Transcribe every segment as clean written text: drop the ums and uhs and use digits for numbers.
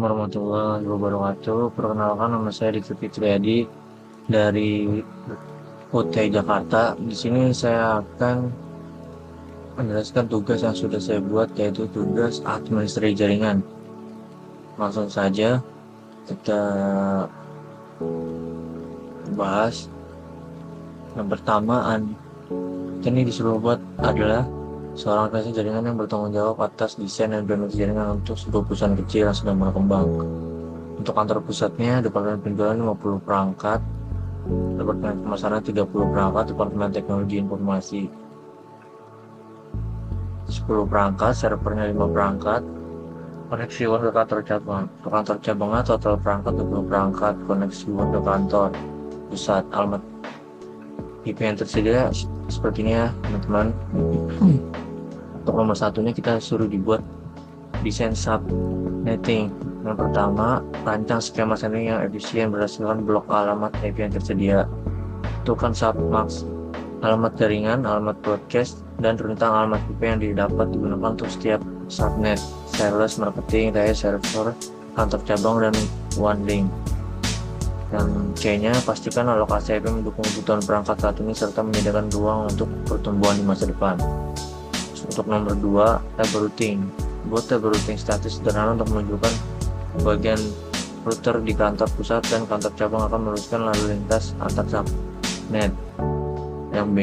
Warahmatullahi wabarakatuh. Perkenalkan, nama saya Diki Fitriadi dari UT Jakarta. Di sini saya akan menjelaskan tugas yang sudah saya buat, yaitu tugas administrasi jaringan. Langsung saja kita bahas. Yang pertama, ini disuruh buat adalah seorang teknisi jaringan yang bertanggung jawab atas desain dan implementasi jaringan untuk sebuah perusahaan kecil yang sedang berkembang. Untuk kantor pusatnya, Departemen Penjualan 50 perangkat, Departemen Pemasaran 30 perangkat, Departemen Teknologi Informasi 10 perangkat, servernya 5 perangkat, koneksi WAN ke kantor cabang. Untuk kantor cabangnya total perangkat 20 perangkat, koneksi WAN ke kantor pusat. Alamat IP yang tersedia seperti ini ya teman-teman. Untuk nomor satunya kita suruh dibuat desain subnetting. Yang pertama, rancang skema sandwich yang efisien berdasarkan blok alamat IP yang tersedia. Tentukan submax, alamat jaringan, alamat broadcast, dan rentang alamat IP yang didapat digunakan untuk setiap subnet, sales, marketing, daya server, kantor cabang, dan one link. Yang C-nya, pastikan alokasi IP mendukung kebutuhan perangkat saat ini serta menyediakan ruang untuk pertumbuhan di masa depan. Untuk nomor 2, tab routing. Buat tab routing statis sederhana untuk menunjukkan bagian router di kantor pusat dan kantor cabang akan meluruskan lalu lintas antar subnet. Yang B,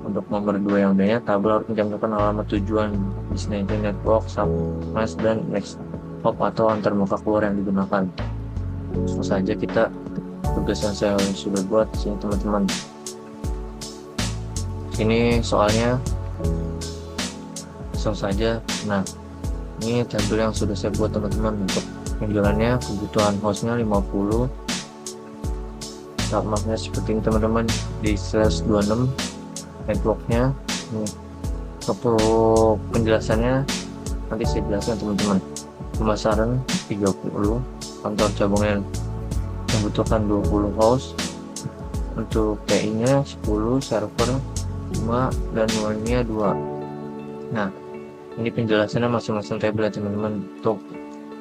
untuk nomor 2 yang B-nya, tabel harus mencantumkan alamat tujuan destination network, subnet, dan next hop atau antarmuka keluar yang digunakan. Langsung saja kita tugas yang saya sudah buat di sini teman-teman. Ini soalnya langsung saja. Nah, ini tabel yang sudah saya buat teman-teman. Untuk penjualannya, kebutuhan hostnya 50, submaknya seperti ini teman-teman, di /26, networknya ini. Untuk penjelasannya nanti saya jelaskan teman-teman. Pemasaran 30, kantor cabangnya membutuhkan 20 host, untuk TI nya 10, server 5, dan WAN-nya 2. Nah, ini penjelasannya masing-masing tabel ya teman-teman. Untuk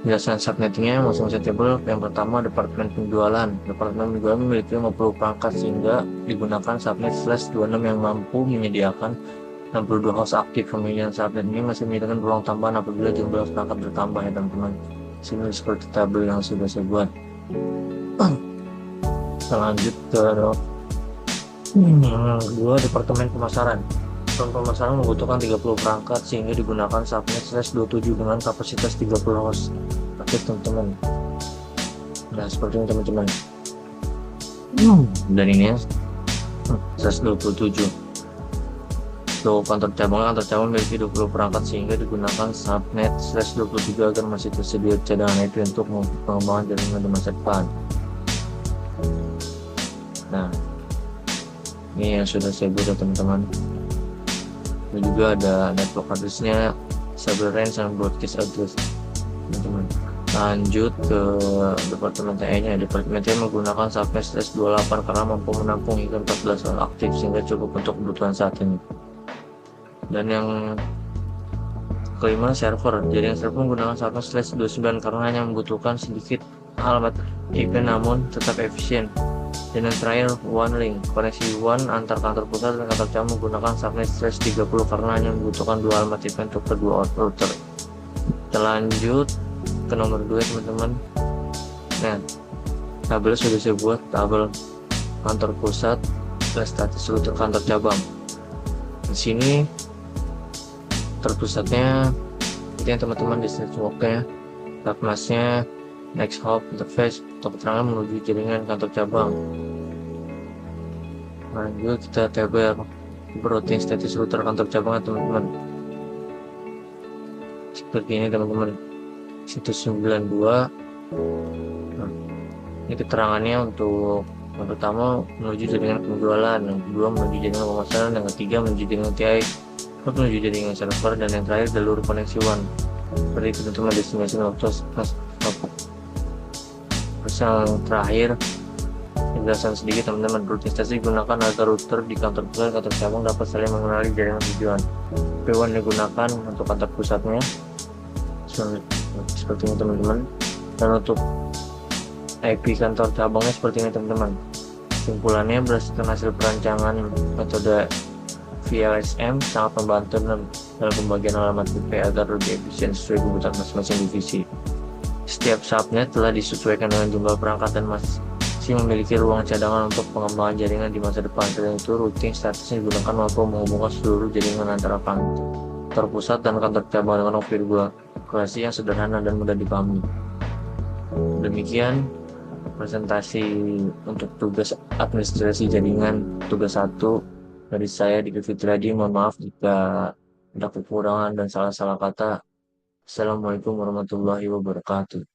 penjelasan subnettingnya masing-masing tabel, yang pertama Departemen Penjualan. Departemen Penjualan memiliki 50 perangkat sehingga digunakan subnet /26 yang mampu menyediakan 62 host aktif. Pemilihan subnet ini masih menyediakan ruang tambahan apabila jumlah perangkat bertambah ya teman-teman. Sini seperti tabel yang sudah saya buat. Kita lanjut ke kedua, Departemen Pemasaran. Pemasaran membutuhkan 30 perangkat sehingga digunakan subnet /27 dengan kapasitas 30 host aktif teman-teman. Nah, seperti ini teman-teman. Dan ini ya /27. Untuk kantor cabang memiliki 20 perangkat sehingga digunakan subnet /23 agar masih tersedia cadangan IP untuk pengembangan jaringan di masa depan. Nah, ini yang sudah saya buat teman-teman. Dan juga ada network address-nya, server range, dan broadcast address teman-teman. Lanjut ke Departemen TE-nya. Departemen TE menggunakan subnet /28 karena mampu menampung hingga 14 host aktif sehingga cukup untuk kebutuhan saat ini. Dan yang kelima, server. Jaringan server menggunakan subnet /29 karena hanya membutuhkan sedikit alamat IP namun tetap efisien. Dan yang terakhir, one link. Koneksi WAN antar kantor pusat dan kantor cabang menggunakan subnet /30 karena hanya membutuhkan 2 alamat IP untuk kedua router. Kita lanjut ke nomor 2 teman-teman. Nah, tabel sudah saya buat, tabel kantor pusat dan status router kantor cabang. Di sini terpusatnya itu yang teman-teman di networknya, submasnya, next hop, interface, untuk keterangan menuju jaringan kantor cabang. Lanjut kita tabel routing status router kantor cabang teman-teman. Seperti ini teman-teman. Situs 92. Nah, ini keterangannya untuk yang pertama menuju jaringan penjualan, yang kedua menuju jaringan pemasaran, yang ketiga menuju jaringan TI, menuju jaringan server, dan yang terakhir jalur koneksi WAN. Seperti itu teman-teman, destinasi terus yang terakhir penjelasan sedikit teman-teman. Routing status digunakan agar router di kantor pusat kantor cabang dapat saling mengenali jaringan tujuan. P1 digunakan untuk kantor pusatnya seperti ini teman-teman. Dan untuk IP kantor cabangnya seperti ini teman-teman. Simpulannya berdasarkan hasil perancangan metode VLSM sangat membantu dalam pembagian alamat IP agar lebih efisien sesuai kebutuhan masing-masing divisi. Setiap subnet telah disesuaikan dengan jumlah perangkat dan masih memiliki ruang cadangan untuk pengembangan jaringan di masa depan. Selain itu, routing statusnya digunakan mampu menghubungkan seluruh jaringan antara kantor pusat dan kantor cabang dengan konfigurasi yang sederhana dan mudah dipahami. Demikian presentasi untuk tugas administrasi jaringan tugas 1 dari saya di Fitradi. Mohon maaf jika ada kekurangan dan salah-salah kata. Assalamualaikum warahmatullahi wabarakatuh.